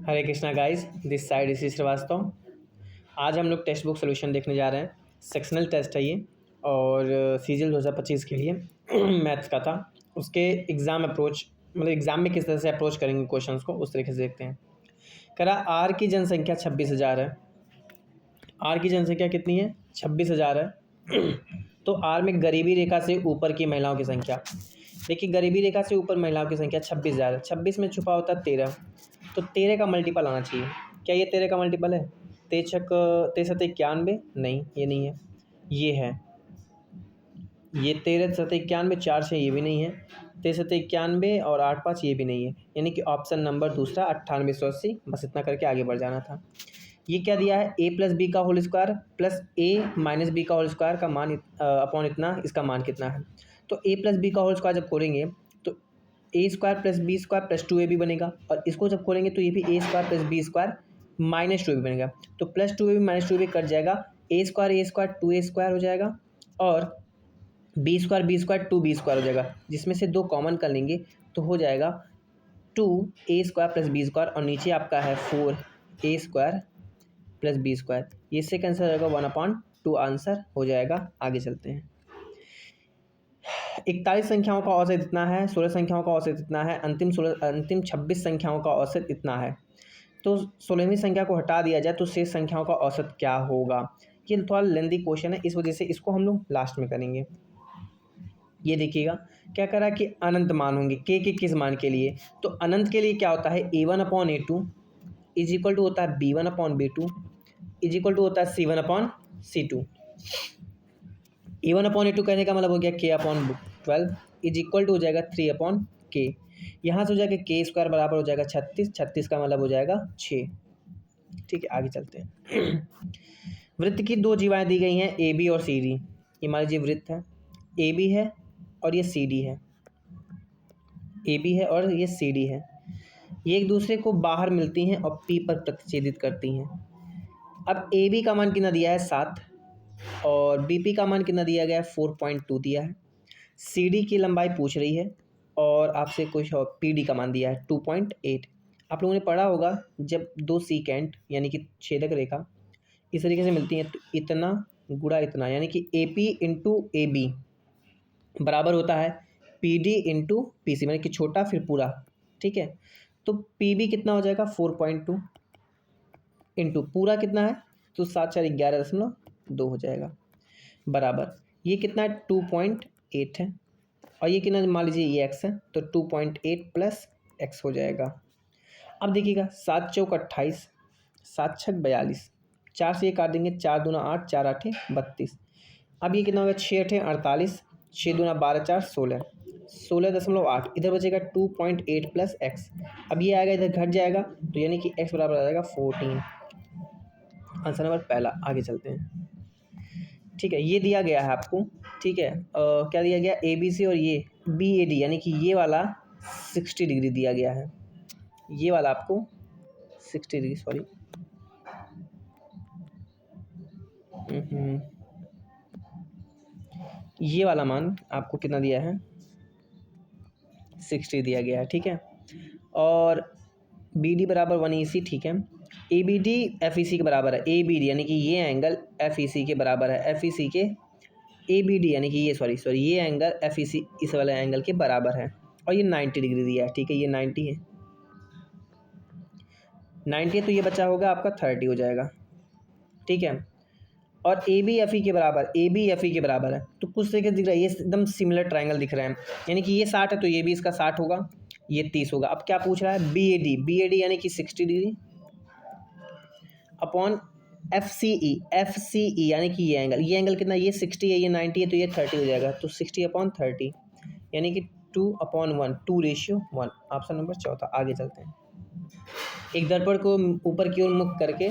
Hare Krishna guys, this side इसी श्रीवास्तव। आज हम लोग टेक्स्ट बुक सोल्यूशन देखने जा रहे हैं। सेक्शनल टेस्ट है ये और सीजीएल 2025 के लिए मैथ्स का था। उसके एग्ज़ाम अप्रोच मतलब एग्ज़ाम में किस तरह से अप्रोच करेंगे क्वेश्चंस को, उस तरीके से देखते हैं। कह रहा आर की जनसंख्या 26,000 है। आर की जनसंख्या कितनी है? 26,000 है। तो आर में गरीबी रेखा से ऊपर की महिलाओं की संख्या, देखिए गरीबी रेखा से ऊपर महिलाओं की संख्या 26,000 है। 26 में छुपा होता है 13, तो 13 का मल्टीपल आना चाहिए। क्या ये 13 का मल्टीपल है? 13×91, नहीं ये नहीं है, ये है। ये 13×91, 4 से ये भी नहीं है। 13×91 और 8×5 ये भी नहीं है, यानी कि ऑप्शन नंबर दूसरा 9880। बस इतना करके आगे बढ़ जाना था। ये क्या दिया है? a प्लस बी का whole square plus a minus B का होल स्क्वायर का मान अपॉन इतना, इसका मान कितना है? तो a प्लस बी का होल स्क्वायर जब खोलेंगे तो a square plus B square plus 2ab बनेगा, और इसको जब खोलेंगे तो ये भी a square plus B square minus 2ab बनेगा। तो प्लस 2ab माइनस 2ab कट जाएगा, a स्क्वायर 2a स्क्वायर हो जाएगा, और बी स्क्वायर 2b स्क्वायर हो जाएगा। जिसमें से दो कॉमन कर लेंगे तो हो जाएगा 2a square plus B square, और नीचे आपका है 4a square plus B square. ये इससे कैंसिल हो जाएगा, 1/2 आंसर हो जाएगा। आगे चलते हैं। 41 संख्याओं का औसत इतना है, 16 संख्याओं का औसत इतना है, अंतिम 26 संख्याओं का औसत इतना है। तो 16वीं संख्या को हटा दिया जाए तो शेष संख्याओं का औसत क्या होगा? ये थोड़ा लेंदी क्वेश्चन है, इस वजह से इसको हम लोग लास्ट में करेंगे। ये देखिएगा क्या करा कि अनंत मान होंगे के किस मान के लिए? तो अनंत के लिए क्या होता है? a1/a2 इज इक्वल टू होता है b1/b2 इज इक्वल टू होता है c1/c2। a1/a2 कहने का मतलब हो गया k/12 इज इक्वल टू हो जाएगा 3/k। यहाँ से हो जाएगा k स्क्वायर बराबर हो जाएगा 36, 36 का मतलब हो जाएगा 6। ठीक है, आगे चलते हैं। वृत्त की दो जीवाएं दी गई हैं ए बी और सी डी। ये मान लीजिए वृत्त है, ए बी है और ये सी डी है। ए बी है और ये सी डी है। ये एक दूसरे को बाहर मिलती हैं और पी पर प्रतिच्छेदित करती हैं। अब ए बी का मान कितना दिया है? 7, और बी पी का मान कितना दिया गया है? 4.2 दिया है। सी डी की लंबाई पूछ रही है और आपसे कुछ और पी डी का मान दिया है 2.8। आप लोगों ने पढ़ा होगा जब दो सीकेंट यानी कि छेदक रेखा इस तरीके से मिलती हैं तो इतना गुणा इतना, यानी कि A P into A B बराबर होता है P D into P C, यानी कि छोटा फिर पूरा। ठीक है, तो पी बी कितना हो जाएगा? 4.2 इंटू पूरा कितना है? तो 7×4=11.2 हो जाएगा, बराबर ये कितना है? 2.8 है, और ये कितना मान लीजिए ये x है, तो 2.8 प्लस x हो जाएगा। अब देखिएगा 7×4=28, 7×6=42, 4 से ये काट देंगे, 4×2=8, 4×8=32। अब ये कितना होगा? 6×8=48, 6×2=12, 4 16, 16.8। इधर बचेगा 2.8 प्लस x। अब ये आएगा इधर घट जाएगा, तो यानी कि x बराबर आ जाएगा 14। आंसर नंबर पहला। आगे चलते हैं। ठीक है, ये दिया गया है आपको। ठीक है, क्या दिया गया? ए बी सी और ये बी ए डी, यानी कि ये वाला 60 डिग्री दिया गया है। ये वाला आपको 60 डिग्री, सॉरी ये वाला मान आपको कितना दिया है? 60 दिया गया है। ठीक है, और बी डी बराबर 180। ठीक है, A B D F E C के बराबर है। ए बी डी यानी कि ये एंगल एफ ई सी के बराबर है। एफ ई सी के ए बी डी यानी कि ये सॉरी ये एंगल एफ ई सी इस वाले एंगल के बराबर है, और ये 90 डिग्री दिया है। ठीक है, ये 90 है, 90 है, तो ये बचा होगा आपका 30 हो जाएगा। ठीक है, और ए बी एफ ई के बराबर, ए बी एफ ई के बराबर है, तो कुछ तरीके से दिख रहा है, ये एकदम सिमिलर ट्राइंगल दिख रहा है। यानी कि ये 60 है तो ये भी इसका 60 होगा, ये 30 होगा। अब क्या पूछ रहा है? बी ए डी यानी कि 60 डिग्री अपॉन एफ सी ई यानी कि ये एंगल कितना? ये 60 है, ये 90 है, तो ये 30 हो जाएगा। तो 60/30 यानी कि 2/1, 2:1। ऑप्शन नंबर चौथा। आगे चलते हैं। एक दर्पण को ऊपर की ओर मुख करके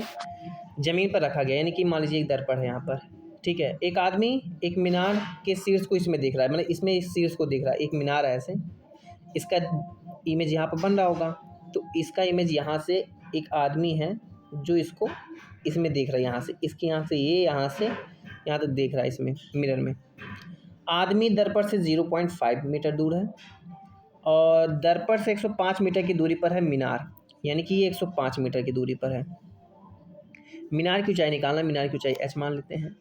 जमीन पर रखा गया, यानी कि मान लीजिए एक दर्पण है यहाँ पर। ठीक है, एक आदमी एक मीनार के शीर्ष को इसमें देख रहा है, मतलब इसमें इस शीर्ष को देख रहा है। एक मीनार है ऐसे, इसका इमेज यहाँ पर बन रहा होगा, तो इसका इमेज यहाँ से एक आदमी है जो इसको इसमें देख रहा है, यहाँ से इसकी यहाँ से ये यहाँ से यहाँ तक देख रहा है इसमें मिरर में। आदमी दर्पण से 0.5 मीटर दूर है, और दर्पण से 105 मीटर की दूरी पर है मीनार। यानी कि ये 105 मीटर की दूरी पर है। मीनार की ऊंचाई निकालना, मीनार की ऊंचाई h मान लेते हैं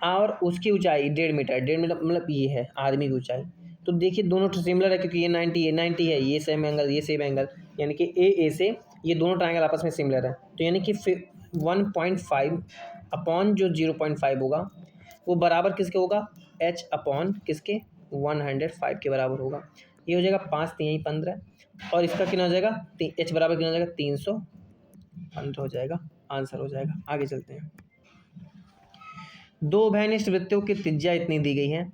और उसकी ऊंचाई 1.5 मीटर, 1.5 मीटर मतलब ये है आदमी की ऊंचाई। तो देखिए दोनों तो सिमिलर है क्योंकि ये 90 है, 90 है, ये सेम एंगल, ये सेम एंगल, यानी कि ए से ये दोनों ट्रायंगल आपस में सिमिलर है। तो यानी कि 1.5 अपॉन जो 0.5 होगा वो बराबर किसके होगा, h अपॉन किसके 105 के बराबर होगा। ये हो जाएगा 5 3 15 और इसका कितना हो जाएगा, h बराबर कितना हो जाएगा 315 हो जाएगा, आंसर हो जाएगा। आगे चलते हैं। दो उभयनिष्ठ वृत्तों की त्रिज्या इतनी दी गई है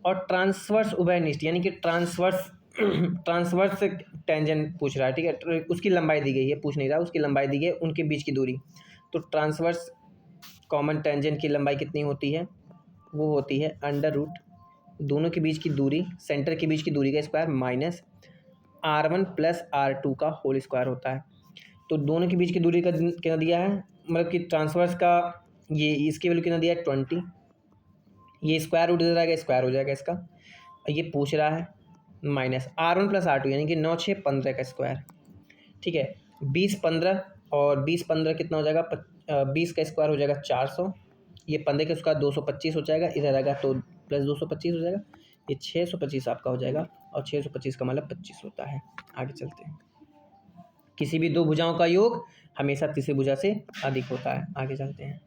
और ट्रांसवर्स उभयनिष्ठ यानी कि ट्रांसवर्स टेंजेंट पूछ रहा है, ठीक है, उसकी लंबाई दी गई है, पूछ नहीं रहा, उसकी लंबाई दी गई है, उनके बीच की दूरी। तो ट्रांसवर्स कॉमन टेंजेंट की लंबाई कितनी होती है, वो होती है अंडर रूट दोनों के बीच की दूरी, सेंटर के बीच की दूरी का square minus r1 plus r2 का होल स्क्वायर होता है। तो दोनों के बीच की दूरी का कितना दिया है, मतलब कि ट्रांसवर्स का ये इसकी वैल्यू कितना दिया है 20, ये स्क्वायर रूट इधर आएगा, स्क्वायर हो जाएगा इसका, ये पूछ रहा है माइनस r1 प्लस r2 यानी कि 9 6 15 का स्क्वायर, ठीक है। 20 15 और 20 15 कितना हो जाएगा, 20 का स्क्वायर हो जाएगा 400, ये 15 के स्क्वायर 225 हो जाएगा, इधर आएगा तो प्लस 225 हो जाएगा, ये 625 आपका हो जाएगा और 625 का मतलब 25 होता है। आगे चलते हैं। किसी भी दो भुजाओं का योग हमेशा तीसरी भुजा से अधिक होता है। आगे चलते हैं,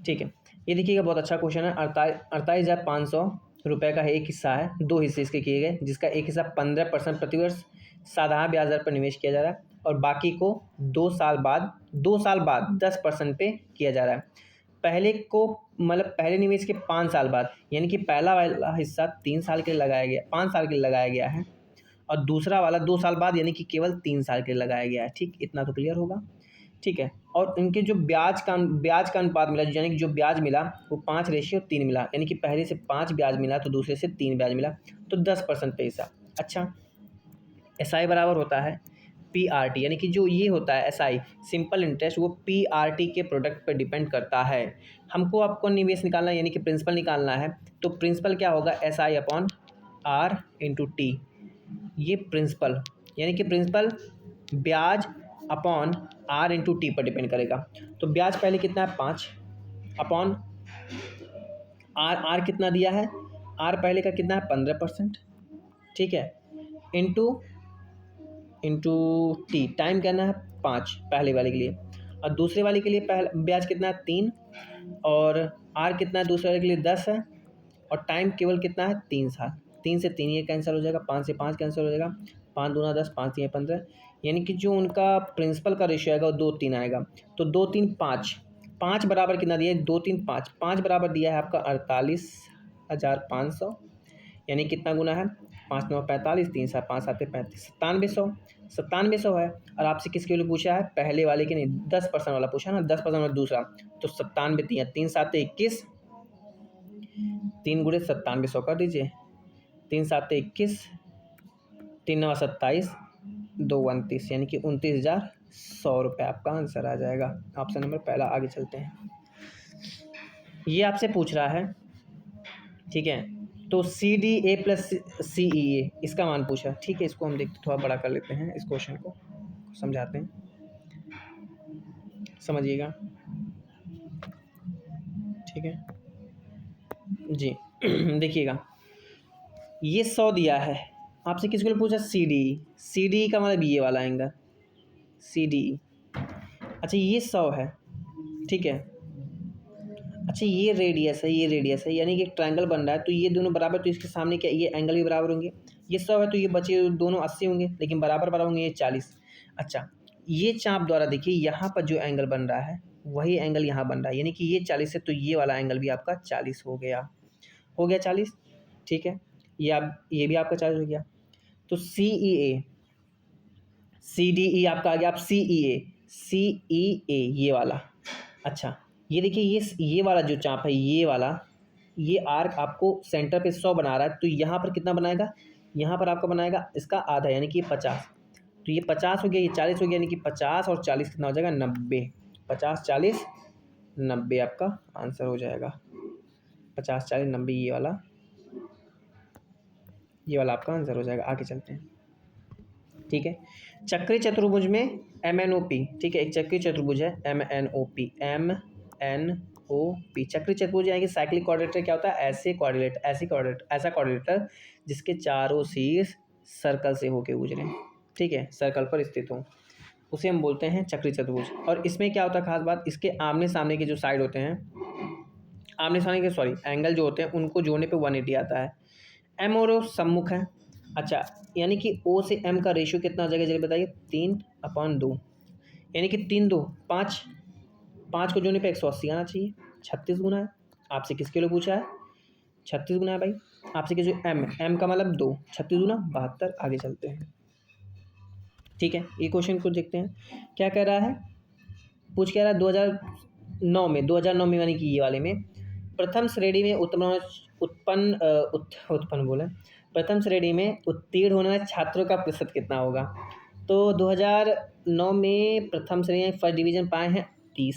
ठीक है। ये देखिएगा बहुत अच्छा क्वेश्चन है। 48,500 रुपये का एक हिस्सा है, दो हिस्से इसके किए गए, जिसका एक हिस्सा 15% प्रतिवर्ष साधारण ब्याज दर पर निवेश किया जा रहा है और बाकी को 2 साल बाद 10% पे किया जा रहा है। पहले को मतलब पहले निवेश के 5 साल बाद, यानी कि पहला वाला हिस्सा 3 साल के लिए लगाया गया, 5 साल के लिए लगाया गया है और दूसरा वाला 2 साल बाद यानी कि केवल 3 साल के लिए लगाया गया है। ठीक, इतना तो क्लियर होगा, ठीक है। और इनके जो ब्याज का अनुपात मिला, यानी कि जो ब्याज मिला वो 5:3 मिला, यानी कि पहले से 5 ब्याज मिला तो दूसरे से 3 ब्याज मिला, तो 10% पे हिस्सा। अच्छा, SI बराबर होता है PRT, यानी कि जो ये होता है SI सिंपल इंटरेस्ट, वो PRT के प्रोडक्ट पर डिपेंड करता है। हमको आपको निवेश निकालना यानी कि प्रिंसिपल निकालना है, तो प्रिंसिपल क्या होगा SI upon R into T, ये प्रिंसिपल यानी कि प्रिंसिपल ब्याज अपॉन R इंटू टी पर डिपेंड करेगा। तो ब्याज पहले कितना है 5 अपॉन R कितना दिया है, R पहले का कितना है 15%, ठीक है, इंटू टी, टाइम कहना है 5 पहले वाले के लिए और दूसरे वाले के लिए पहला ब्याज कितना है 3 और R कितना है दूसरे वाले के लिए 10 है और टाइम केवल कितना है 3 साल। 3 से 3 ये कैंसिल हो जाएगा, 5 से 5 कैंसिल हो जाएगा, 5 दूना 10, 5 3 15, यानी कि जो उनका प्रिंसिपल का रेशियो आएगा वो 2 3 आएगा। तो 2 3 5, 5 बराबर कितना दिया है 2 3 5, 5 बराबर दिया है आपका 48,500, यानी कितना गुना है 5 9 45, 3 7 5 7 35, 9700 है। और आपसे किसके लिए पूछा है, पहले वाले के नहीं, 10% वाला पूछा ना, 10% वाला दूसरा, तो 97 3 7 21, 3 गुणे 9700 कर दीजिए, 3 7 21, 3 9 27, 2 29, यानी कि 29,100 रुपये आपका आंसर आ जाएगा, ऑप्शन नंबर पहला। आगे चलते हैं। ये आपसे पूछ रहा है, ठीक है, तो CDA प्लस CEA इसका मान पूछा, ठीक है। इसको हम देखते थोड़ा बड़ा कर लेते हैं, इस क्वेश्चन को समझाते हैं, समझिएगा, ठीक है जी। देखिएगा, ये 100 दिया है, आपसे किसके लिए पूछा CDE का मतलब ये वाला एंगल CDE। अच्छा, ये 100 है, ठीक है। अच्छा, ये रेडियस है, यानी कि एक ट्रायंगल बन रहा है, तो ये दोनों बराबर, तो इसके सामने क्या ये एंगल भी बराबर होंगे, ये 100 है तो ये बचे दोनों 80 होंगे, लेकिन बराबर होंगे ये 40। अच्छा, ये चाप द्वारा देखिए यहाँ पर जो एंगल बन रहा है वही एंगल यहाँ बन रहा है, यानी कि ये 40 है तो ये वाला एंगल भी आपका 40 हो गया 40, ठीक है। ये भी आपका 40 हो गया। तो CEA CDE आपका आ गया, आप CEA ये वाला। अच्छा, ये देखिए ये वाला जो चाप है, ये आर्क आपको सेंटर पे 100 बना रहा है, तो यहाँ पर कितना बनाएगा, यहाँ पर आपका बनाएगा इसका आधा, यानी कि 50, तो ये 50 हो गया, ये 40 हो गया, यानी कि 50 और 40 कितना हो जाएगा 90, 50 40 90 आपका आंसर हो जाएगा, 50 40 90 ये वाला आपका आंसर हो जाएगा। आगे चलते हैं, ठीक है। चक्रीय चतुर्भुज में MNOP, ठीक है, एक चक्रीय चतुर्भुज है MNOP, चक्रीय चतुर्भुज यानी कि साइक्लिक कोऑर्डिनेटर क्या होता है, ऐसा कोऑर्डिनेटर जिसके चारों शीर्ष सर्कल से होके गुजरे, ठीक है, सर्कल पर स्थित हो, उसे हम बोलते हैं चक्रीय चतुर्भुज। और इसमें क्या होता है खास बात, इसके आमने सामने के जो साइड होते हैं, आमने सामने के एंगल जो होते हैं उनको जोड़ने पे 180 आता है। M और O सम्मुख है। अच्छा, यानी कि O से M का रेशियो कितना हो जाएगा जल्दी बताइए, 3/2, यानी कि 3 2 5, 5 को जोड़ने पे 180 आना चाहिए, 36 गुना है। आपसे किस किलो पूछा है, 36 गुना है भाई। आपसे किस M का मतलब 2, 36 गुना 72। आगे चलते हैं, ठीक है, ये क्वेश्चन को देखते हैं क्या कह रहा है। पूछ कह रहा है 2009 में यानी कि ये वाले में प्रथम श्रेणी में प्रथम श्रेणी में उत्तीर्ण होने वाले छात्रों का प्रतिशत कितना होगा। तो 2009 में प्रथम श्रेणी में फर्स्ट डिवीजन पाए हैं 30,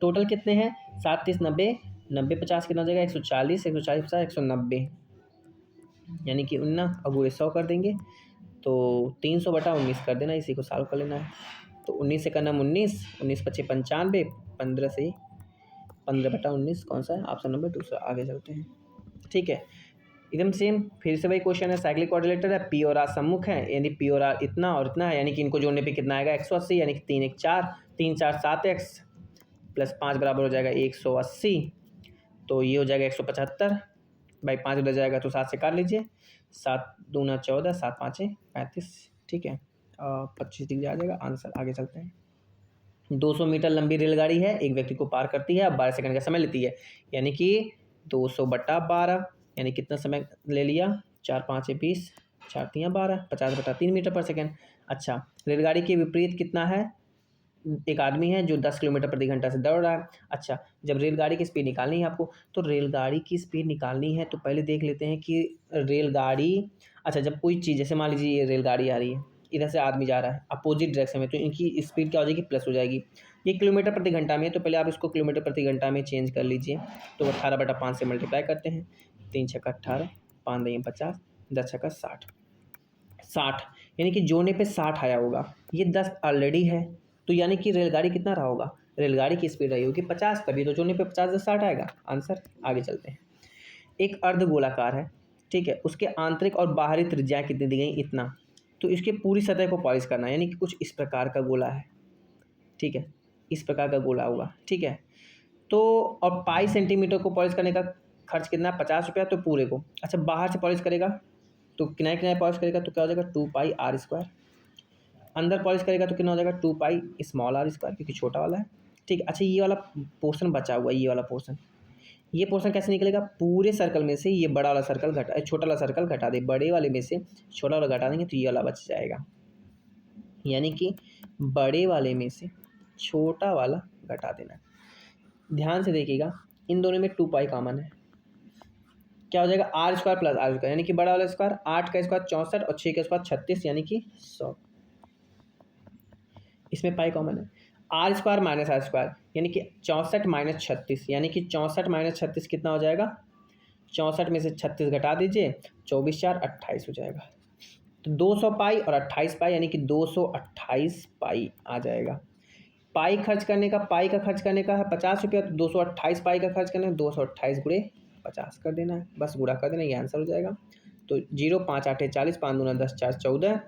टोटल कितने हैं 7 30 90, 90 50 कितना हो जाएगा 140, 140 50 190, यानी कि 19 अब 100 कर देंगे तो 300/19 कर देना, इसी को सॉल्व कर लेना है। तो 19 से करना 19, 19 × 5 = 95, 15 से 15/19 कौन सा है, ऑप्शन नंबर दूसरा। आगे चलते हैं, ठीक है, एकदम सेम फिर से वही क्वेश्चन है। साइक्लिक कोऑर्डिनेटर है, P और R सम्मुख है, यानी P और R इतना और इतना है, यानी कि इनको जोड़ने पे कितना आएगा 180, यानी कि 3 1 4, 3 4 7x + 5 बराबर हो जाएगा 180, तो ये हो जाएगा 175 भाई, 5 उधर जाएगा तो 7 से काट लीजिए, 7 दूना 14, 7 5 35, ठीक है, 25 डिग्री आ जाएगा आंसर। आगे चलते हैं। 200 मीटर लंबी रेलगाड़ी है, एक व्यक्ति को पार करती है, 12 सेकंड का समय लेती है, यानी कि 200/12, यानी कितना समय ले लिया, 4 5 20, 4 3 12, 50/3 मीटर पर सेकंड। अच्छा, रेलगाड़ी के विपरीत कितना है, एक आदमी है जो 10 किलोमीटर प्रति घंटा से दौड़ रहा है। अच्छा, जब रेलगाड़ी की स्पीड निकालनी है आपको, तो रेलगाड़ी की स्पीड निकालनी है तो पहले देख लेते हैं कि रेलगाड़ी, अच्छा जब कोई चीज़, जैसे मान लीजिए ये रेलगाड़ी आ रही है, इधर से आदमी जा रहा है अपोजिट डायरेक्शन में, तो इनकी स्पीड क्या हो जाएगी, प्लस हो जाएगी। ये किलोमीटर प्रति घंटा में है, तो पहले आप इसको किलोमीटर प्रति घंटा में चेंज कर लीजिए। तो 18/5 से मल्टीप्लाई करते हैं, 3 6 18, 5 2 50, 10 6 60, 60, यानी कि जोड़ने पे 60 आया होगा। ये 10 ऑलरेडी है, तो यानी कि रेलगाड़ी कितना रहा होगा, रेलगाड़ी की स्पीड रही होगी 50, तभी तो जोड़ने पे 50 10 60 आएगा आंसर। आगे चलते हैं। एक अर्धगोलाकार है, ठीक है, उसके आंतरिक और बाहरी त्रिज्या कितनी दी गई, इतना, तो इसके पूरी सतह को पॉलिश करना है, यानी कि कुछ इस प्रकार का गोला है, ठीक है, इस प्रकार का गोला होगा, ठीक है। तो और पाई सेंटीमीटर को पॉलिश करने का खर्च कितना, 50 रुपया, तो पूरे को। अच्छा, बाहर से पॉलिश करेगा तो किनारे किनारे पॉलिश करेगा तो क्या हो जाएगा 2πr², अंदर पॉलिश करेगा तो कितना हो जाएगा 2πr², क्योंकि छोटा वाला है, ठीक है। अच्छा, ये वाला पोर्शन बचा हुआ है, ये वाला पोर्शन, ये पोर्शन कैसे निकलेगा, पूरे सर्कल में से ये बड़ा वाला सर्कल घटा, छोटा वाला सर्कल घटा दे, बड़े वाले में से छोटा वाला घटा देंगे तो ये वाला बच जाएगा, यानी कि बड़े वाले में से छोटा वाला घटा देना। ध्यान से देखिएगा, इन दोनों में 2π कॉमन है, क्या हो जाएगा r² + r², यानी कि बड़ा वाला स्क्वायर, 8 का स्क्वायर 64 और 6 का स्क्वायर 36, यानी कि 100, इसमें पाई कॉमन है। r² - r², यानी कि 64 - 36, यानी कि 64 - 36 कितना हो जाएगा, 64 में से 36 घटा दीजिए, 24 4 28 हो जाएगा। तो 200π और 28π, यानी कि 228π आ जाएगा। पाई खर्च करने का, पाई का खर्च करने का है 50 रुपया, तो 228 पाई का खर्च करना है, 228 × 50 कर देना है, बस गुणा कर देना, ये आंसर हो जाएगा। तो 0 5 8 40, 5 दूना 10 4 14,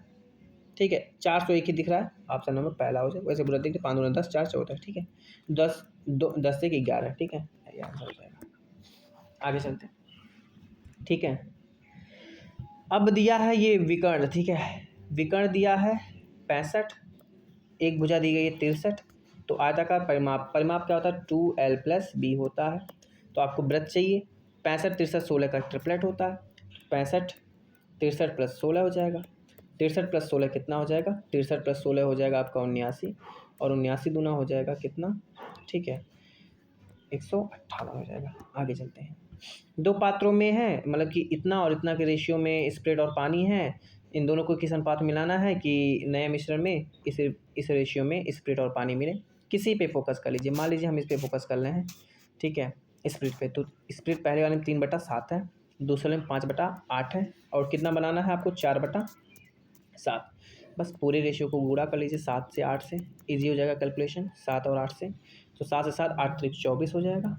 ठीक है, 401 ही दिख रहा है, ऑप्शन नंबर पहला हो जाए। वैसे बुरा देखते 5 दूना 10 4 14, ठीक है, 10 10 से 11, ठीक है, ये आंसर हो जाएगा। आगे चलते हैं, ठीक है। अब दिया है ये विकर्ण, ठीक है, विकर्ण दिया है 65, एक भुजा दी गई है 63, तो आयताकार परिमाप क्या होता है 2l + b होता है। तो आपको वृत्त चाहिए, 65 63 16 का ट्रिपलेट होता है, 65 63 + 16 हो जाएगा, 63 + 16 कितना हो जाएगा, 63 + 16 हो जाएगा आपका 79, और 79 दूना हो जाएगा कितना, ठीक है, 158 हो जाएगा। आगे चलते हैं। 2 पात्रों में है, मतलब कि इतना और इतना के रेशियो में स्प्रेड और पानी है, इन दोनों को किस अनुपात मिलाना है कि नए मिश्रण में इस रेशियो में स्प्रिट और पानी मिले। किसी पे फोकस कर लीजिए, मान लीजिए हम इस पे फोकस कर रहे हैं, ठीक है, स्प्रिट पे, तो स्प्रिट पहले वाले में 3/7 है, दूसरे में 5/8 है, और कितना बनाना है आपको 4/7। बस पूरे रेशियो को गुणा कर लीजिए 7 से 8 से, ईजी हो जाएगा कैलकुलेशन 7 और 8 से। तो 7 से 7 8 त्रिक 24 हो जाएगा,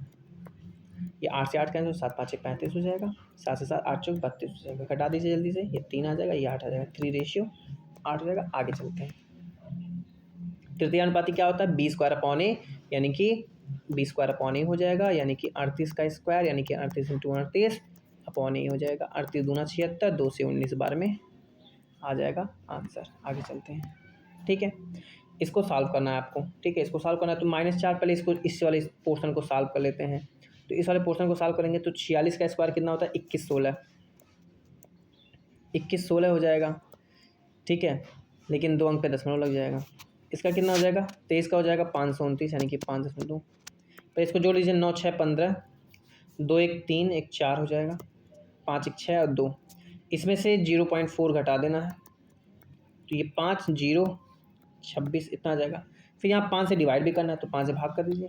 ये 8 से 8 कैंसिल, 7 5 35 हो जाएगा, 7 से 7 8 चौक 32 हो जाएगा। घटा दीजिए जल्दी से, ये 3 आ जाएगा, ये 8 आ जाएगा, 3 रेशियो 8 हो जाएगा। आगे चलते हैं। तृतीय अनुपाती क्या होता है? बी स्क्वायर अपॉन ए, यानी कि बी स्क्वायर अपॉन ए हो जाएगा, यानी कि 38 का स्क्वायर, यानी कि 38 इंटू 38 अपॉन ए हो जाएगा। 38 दूना 76, 2 से 19 बार में आ जाएगा आंसर। आगे चलते हैं। ठीक है, इसको सॉल्व करना है आपको। ठीक है, इसको सॉल्व करना है तो -4 पहले इसको इस वाले पोर्शन को सॉल्व कर लेते हैं। तो इस वाले पोर्शन को सॉल्व करेंगे तो 46 का स्क्वायर कितना होता है? 21 16, 21 16 हो जाएगा। ठीक है, लेकिन 2 अंक पे दशमलव लग जाएगा। इसका कितना हो जाएगा? 23 का हो जाएगा 529, यानी कि 5.2। तो इसको जोड़ लीजिए, 9 6 15, 2 1 3 1 4 हो जाएगा, 5 1 6 और 2। इसमें से 0.4 घटा देना है, तो ये 5 0 26 इतना आ जाएगा। फिर यहाँ 5 से डिवाइड भी करना है, तो 5 से भाग कर दीजिए,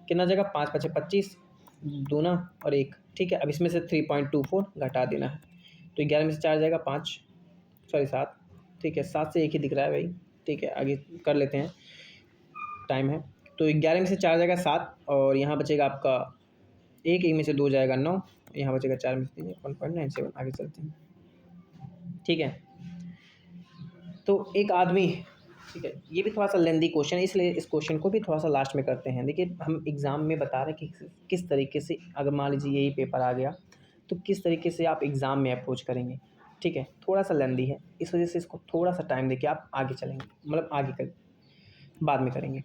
कितना आ जाएगा? 5 5 25, दूना और 1। ठीक है, अब इसमें से 3.24 घटा देना है, तो 11 में से 4 जाएगा 5, सॉरी 7। ठीक है, 7 से 1 ही दिख रहा है भाई। ठीक है, आगे कर लेते हैं, टाइम है। तो 11 में से 4 जाएगा 7, और यहाँ बचेगा आपका 1, 1 में से 2 जाएगा 9, यहाँ बचेगा 4 में से 3 1.97। आगे चलते हैं। ठीक है, तो एक आदमी, ठीक है, ये भी थोड़ा सा लेंदी क्वेश्चन है, इसलिए इस क्वेश्चन को भी थोड़ा सा लास्ट में करते हैं। देखिए, हम एग्ज़ाम में बता रहे हैं कि किस तरीके से, अगर मान लीजिए यही पेपर आ गया तो किस तरीके से आप एग्ज़ाम में अप्रोच करेंगे। ठीक है, थोड़ा सा लेंदी है, इस वजह से इसको थोड़ा सा टाइम देके आप आगे चलेंगे, मतलब आगे कर बाद में करेंगे।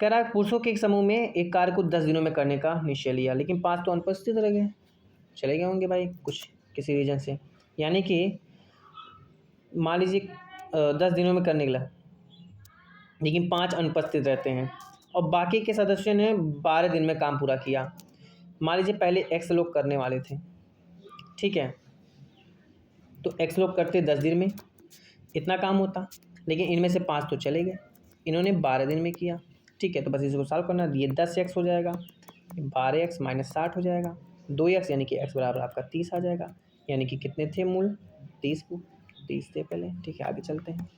कह रहा है, पुरुषों के एक समूह में एक कार्य को 10 दिनों में करने का निश्चय लिया, लेकिन 5 तो अनुपस्थित रह गए, चले गए होंगे भाई कुछ किसी रीज़न से। यानी कि मान लीजिए 10 दिनों में करने के लिए, लेकिन 5 अनुपस्थित रहते हैं, और बाकी के सदस्यों ने 12 दिन में काम पूरा किया। मान लीजिए पहले एक्स लोग करने वाले थे, ठीक है, तो एक्स लोग करते 10 दिन में, इतना काम होता, लेकिन इनमें से 5 तो चले गए, इन्होंने 12 दिन में किया। ठीक है, तो बस इसको सॉल्व करना, ये 10x हो जाएगा, 12x माइनस 60 हो जाएगा, 2x यानी कि x बराबर आपका 30 आ जाएगा। यानी कि कितने थे मूल? 30 थे पहले। ठीक है, आगे चलते हैं।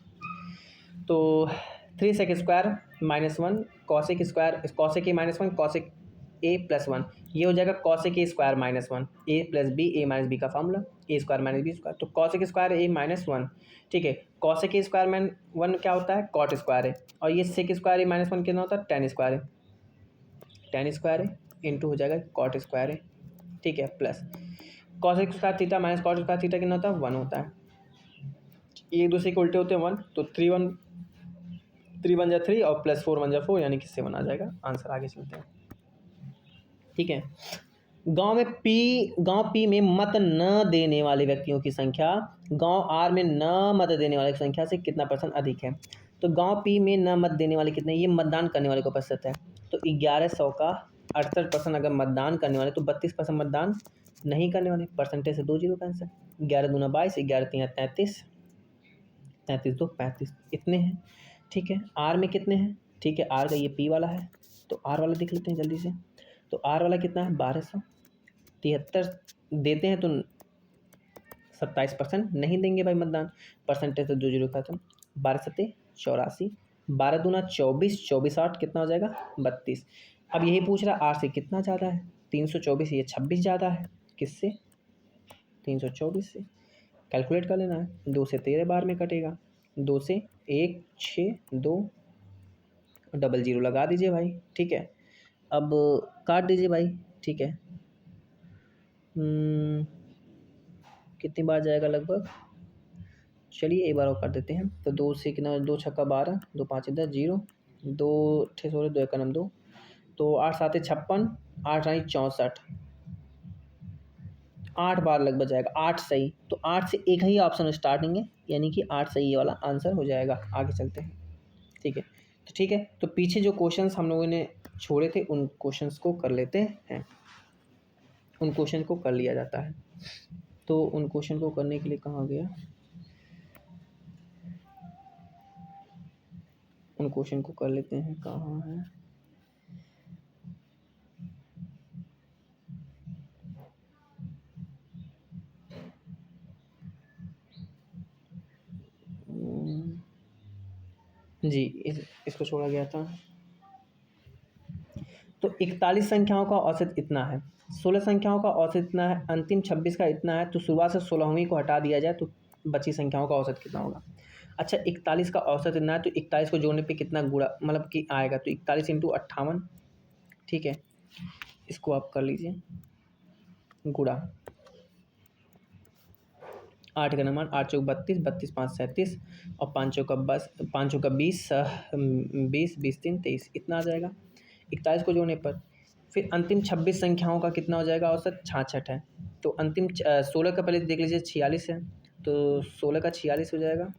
तो 3sec square -1 cosec square, cosec A -1 cosec A plus 1, ये हो जाएगा cosec A square -1, A plus B, A minus B का formula, A square minus B square. तो कॉसेक स्क्वायर ए -1, ठीक है, कॉसेक ए स्क्वायर -1 क्या होता है? कॉट स्क्वायर है, और ये सेक स्क्वायर ए -1 कितना होता है? टेन स्क्वायर है, टेन स्क्वायर है इंटू हो जाएगा कॉट स्क्वायर है। ठीक है, plus cosec square theta minus cot square theta कितना होता है? 1 होता है, एक दूसरे के उल्टे होते हैं 1, तो 3 1 जा 3 और प्लस 4 1 जा 4, यानी कि 7 आ जाएगा आंसर। आगे चलते हैं। ठीक है, गांव पी में मत न देने वाले व्यक्तियों की संख्या गांव आर में न मत देने वाले की संख्या से कितना % अधिक है? तो गांव पी में न मत देने वाले कितने? ये मतदान करने वाले को प्रतिशत है, तो 1100 का 68% अगर मतदान करने वाले, तो 32% मतदान नहीं करने वाले, परसेंटेज से 2 जीरो कैंसिल, 11 दूना 22, 11 3 33, 33 2 35 इतने हैं। ठीक है, आर में कितने हैं? ठीक है, आर का ये पी वाला है, तो आर वाला देख लेते हैं जल्दी से। तो आर वाला कितना है? 1273 देते हैं, तो 27% नहीं देंगे भाई मतदान, परसेंटेज से 2 जीरो खत्म, 12 सत्ते 84, 12 दूना 24, 24 8 कितना हो जाएगा? 32। अब यही पूछ रहा है आर से कितना ज़्यादा है? 324, ये 26 ज़्यादा है, किससे? 324 से। कैलकुलेट कर लेना है, 2 से 13 बार में कटेगा, 2 से 1 6 2 डबल जीरो लगा दीजिए भाई। ठीक है, अब काट दीजिए भाई। ठीक है, कितनी बार जाएगा लगभग? चलिए एक बार और कर देते हैं। तो 2 से कितना? 2 छक्का 12, 2 5 10 जीरो, 2 6 16 2 1 2, तो 8 7 56, 8 9 64, 8 बार लगभग जाएगा, 8 सही। तो 8 से एक ही ऑप्शन स्टार्टिंग है, यानी कि 8 सही ये वाला आंसर हो जाएगा। आगे चलते हैं। ठीक है, तो ठीक है, तो पीछे जो क्वेश्चंस हम लोगों ने छोड़े थे उन क्वेश्चंस को कर लेते हैं, उन क्वेश्चन को कर लिया जाता है। तो उन क्वेश्चन को करने के लिए कहाँ गया? उन क्वेश्चन को कर लेते हैं, कहाँ है? जी, इसको छोड़ा गया था। तो 41 संख्याओं का औसत इतना है, 16 संख्याओं का औसत इतना है, अंतिम 26 का इतना है, तो शुरुआत से 16वीं को हटा दिया जाए तो बची संख्याओं का औसत कितना होगा। अच्छा, 41 का औसत इतना है, तो 41 को जोड़ने पे कितना गुणा मतलब कि आएगा, तो 41 इंटू 58, ठीक है, इसको आप कर लीजिए गुणा 8 का नंबर, 8 चौक 32, 32 5 37 और 5 चौका 20, 20 20 3 23, इतना आ जाएगा 41 को जोड़ने पर। फिर अंतिम 26 संख्याओं का कितना हो जाएगा औसत, 66 है। तो अंतिम 16 का पहले देख लीजिए, 46 है, तो 16 का 46 हो जाएगा,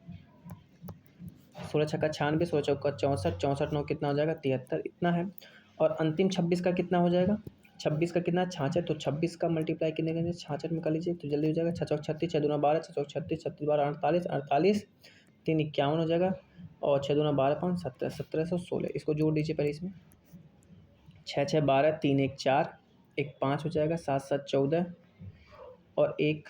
16 छक्का 96, 16 चौका 64, 64 9 कितना हो जाएगा 73, इतना है। और अंतिम 26 का कितना हो जाएगा, 26 का कितना 66, तो 26 का मल्टीप्लाई कितने करेंगे 66 में कर लीजिए तो जल्दी हो जाएगा, 6 चौक 36, 6 दूना 12, 6 चौक 36, 36 12 48, 48 3 51 हो जाएगा, और 6 दूना 12 5 17, 1716, इसको जोड़ दीजिए पहले इसमें, 6 6 12, 3 1 4, 1 5 हो जाएगा, 7 7 14 और 1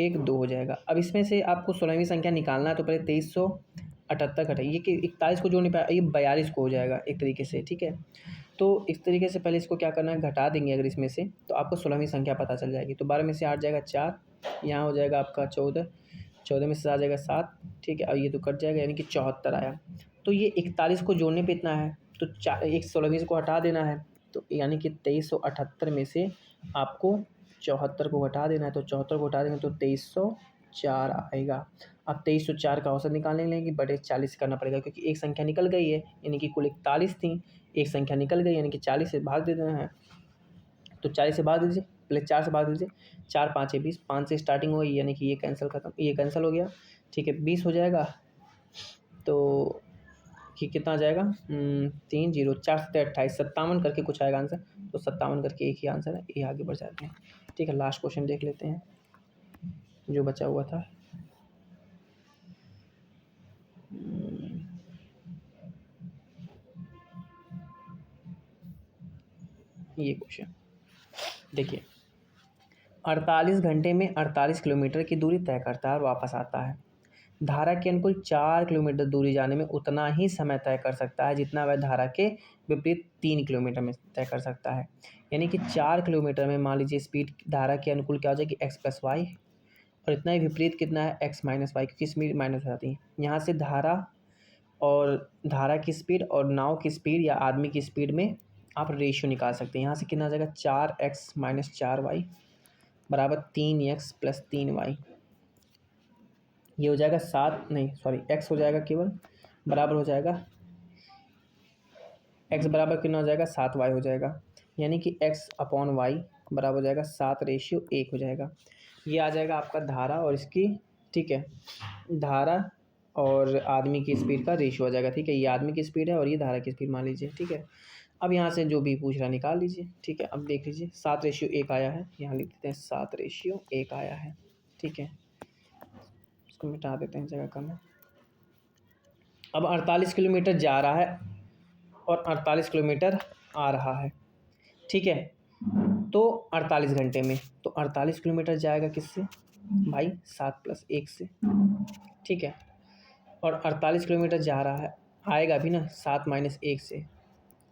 1 2 हो जाएगा। अब इसमें से आपको 16वीं संख्या निकालना है, तो पहले 2378 घटाइए कि 41 को जोड़ नहीं पाया, ये 42 को हो जाएगा एक तरीके से, ठीक है। तो इस तरीके से पहले इसको क्या करना है, घटा देंगे अगर इसमें से, तो आपको 16वीं संख्या पता चल जाएगी। तो 12 में से 8 जाएगा 4, यहाँ हो जाएगा आपका 14, 14 में से आ जाएगा 7, ठीक है, और ये तो कट जाएगा, यानी कि 74 आया। तो ये 41 को जोड़ने पे इतना है, तो एक 16वीं को हटा देना है, तो यानी कि 2378 में से आपको 74 को घटा देना है, तो 74 को घटा देंगे तो 2304 आएगा। अब 2304 का औसत निकालने के लिए बटे 40 करना पड़ेगा, क्योंकि एक संख्या निकल गई है, यानी कि कुल 41 थी, एक संख्या निकल गई यानी कि 40 से भाग दे देना है। तो 40 से भाग दीजिए, पहले 4 से भाग दीजिए, 4 5 20, 5 से स्टार्टिंग हुई यानी कि ये कैंसिल खत्म, ये कैंसिल हो गया, ठीक है, 20 हो जाएगा। तो कि कितना आ जाएगा 3 0 4 7 28, 57 करके कुछ आएगा आंसर, तो 57 करके एक ही आंसर है, ये आगे बढ़ जाते हैं। ठीक है, लास्ट क्वेश्चन देख लेते हैं जो बचा हुआ था। ये क्वेश्चन देखिए, 48 घंटे में 48 किलोमीटर की दूरी तय करता है और वापस आता है। धारा के अनुकूल 4 किलोमीटर दूरी जाने में उतना ही समय तय कर सकता है जितना वह धारा के विपरीत 3 किलोमीटर में तय कर सकता है। यानी कि 4 किलोमीटर में मान लीजिए स्पीड धारा के अनुकूल क्या हो जाएगी x प्लस वाई, और इतना ही विपरीत कितना है x माइनस वाई, क्योंकि स्पीड माइनस हो जाती है। यहाँ से धारा की स्पीड और नाव की स्पीड या आदमी की स्पीड में आप रेशियो निकाल सकते हैं। यहाँ से कितना आ जाएगा 4x माइनस 4y बराबर 3x प्लस 3y, ये हो जाएगा 7 नहीं सॉरी x हो जाएगा केवल बराबर हो जाएगा, x बराबर कितना हो जाएगा 7y हो जाएगा, यानी कि x अपॉन y बराबर हो जाएगा 7:1 हो जाएगा। ये आ जाएगा आपका धारा और इसकी, ठीक है, धारा और आदमी की स्पीड का रेशियो हो जाएगा। ठीक है, ये आदमी की स्पीड है और ये धारा की स्पीड मान लीजिए। ठीक है, अब यहाँ से जो भी पूछ रहा निकाल लीजिए। ठीक है, अब देख लीजिए 7:1 आया है, यहाँ लिख देते हैं 7:1 आया है। ठीक है, इसको मिटा देते हैं जगह कम है। अब 48 किलोमीटर जा रहा है और 48 किलोमीटर आ रहा है। ठीक है, तो 48 घंटे में, तो 48 किलोमीटर जाएगा किससे भाई 7 + 1 से। ठीक है, और 48 किलोमीटर जा रहा है, आएगा भी ना 7 - 1 से,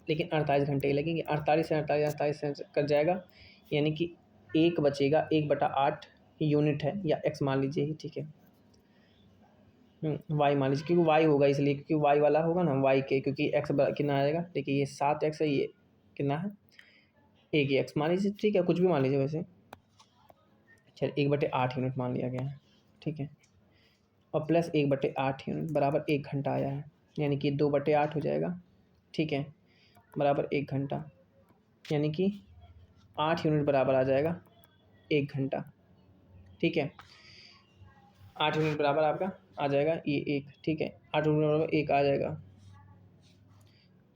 लेकिन 48 घंटे लगेंगे। 48 से 48 से कट जाएगा, यानी कि 1 बचेगा, 1/8 यूनिट है या x मान लीजिए ही। ठीक है, y मान लीजिए, क्योंकि y होगा इसलिए, क्योंकि y वाला होगा ना y के, क्योंकि x कितना आएगा, देखिए ये 7x है, ये कितना है 1x मान लीजिए। ठीक है, कुछ भी मान लीजिए वैसे, चल 1/8 यूनिट मान लिया गया है। ठीक है, और प्लस 1/8 यूनिट बराबर 1 घंटा आया है, यानी कि 2/8 हो जाएगा। ठीक है, बराबर 1 घंटा, यानी कि 8 यूनिट बराबर आ जाएगा 1 घंटा। ठीक है, 8 यूनिट बराबर आपका आ जाएगा ये 1। ठीक है, 8 यूनिट बराबर 1 आ जाएगा।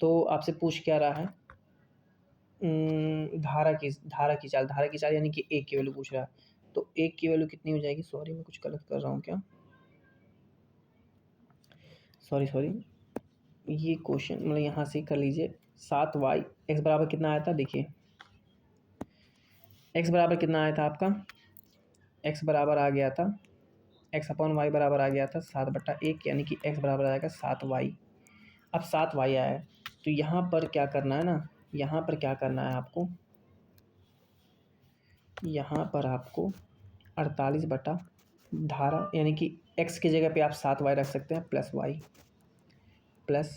तो आपसे पूछ क्या रहा है, धारा की चाल यानी कि 1 की वैल्यू पूछ रहा है। तो 1 की वैल्यू कितनी हो जाएगी, सॉरी मैं कुछ गलत कर रहा हूँ क्या, सॉरी ये क्वेश्चन मतलब यहाँ से कर लीजिए। 7y x बराबर कितना आया था, देखिए x बराबर कितना आया था आपका, x बराबर आ गया था, x अपॉन वाई बराबर आ गया था 7/1, यानी कि x बराबर आ जाएगा 7y। अब 7y आया है, तो यहाँ पर क्या करना है ना, यहाँ पर क्या करना है आपको, यहाँ पर आपको 48 बटा धारा यानी कि x की जगह पे आप 7y रख सकते हैं plus y plus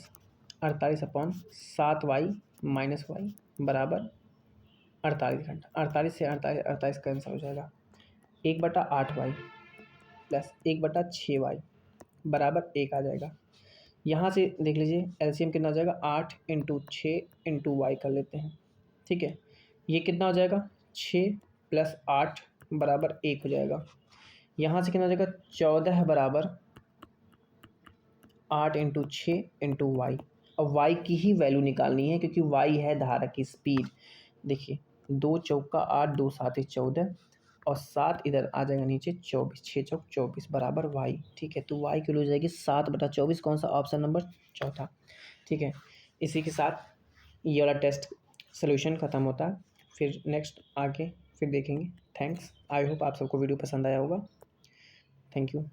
48/7y minus Y बराबर 48 घंटा। 48 से 48 कैंसिल हो जाएगा। 1/8y प्लस 1/6y बराबर 1 आ जाएगा। यहाँ से देख लीजिए एलसीएम कितना हो जाएगा, 8 इंटू 6 इंटू वाई कर लेते हैं, ठीक है। ये कितना हो जाएगा, 6 प्लस 8 बराबर 1 हो जाएगा। यहाँ से कितना हो जाएगा, 14 बराबर 8 इंटू 6 इंटू वाई। अब वाई की ही वैल्यू निकालनी है क्योंकि वाई है धारा की स्पीड। देखिए 2 चौका 8, 2 7 14 और 7 इधर आ जाएगा नीचे 24, 6 चौक 24 बराबर वाई, ठीक है। तो वाई की वैल्यू हो जाएगी 7/24, कौन सा, ऑप्शन नंबर चौथा, ठीक है। इसी के साथ ये वाला टेस्ट सोल्यूशन ख़त्म होता है। फिर नेक्स्ट आगे फिर देखेंगे। थैंक्स, आई होप आप सबको वीडियो पसंद आया होगा। Thank you.